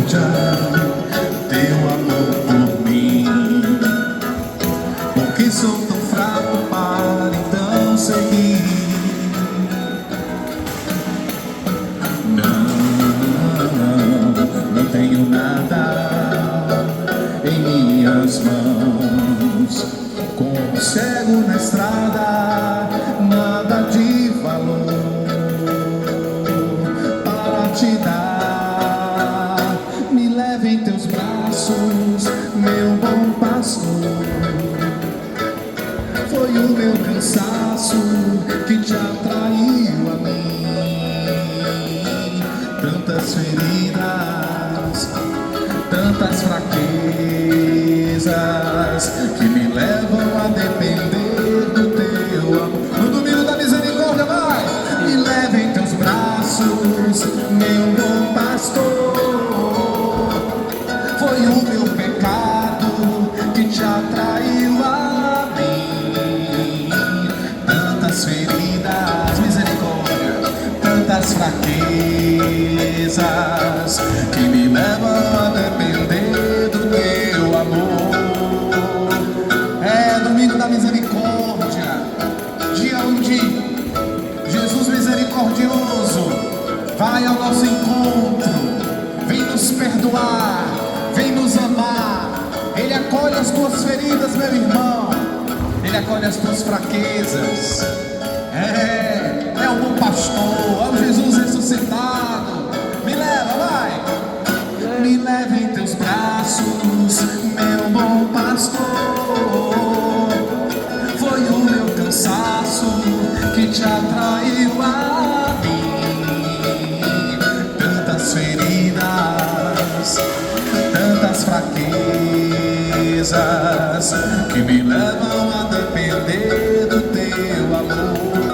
misericórdia, teu amor por mim. Porque sou tão fraco para então seguir. Não tenho nada em minhas mãos, como cego na estrada, nada de valor para te dar. Me leve em teus braços, meu bom pastor. Foi o meu cansaço que te atraiu a mim. Tantas feridas, tantas fraquezas que me levam a depender do teu amor. No domingo da misericórdia, vai! Me leve em teus braços, meu bom pastor. Foi o meu pecado que te atraiu a mim. Tantas feridas, misericórdia, tantas fraquezas que me levam a depender do teu amor. É domingo da misericórdia, dia onde Jesus misericordioso vai ao nosso encontro, vem nos perdoar, vem nos amar. Ele acolhe as tuas feridas, meu irmão. Ele acolhe as tuas fraquezas. É o bom pastor, é o Jesus ressuscitado. Me leva, vai. Me leva em teus braços, meu bom pastor. Foi o meu cansaço que te atraiu a mim. Tantas feridas, tantas fraquezas que me levam a depender do teu amor.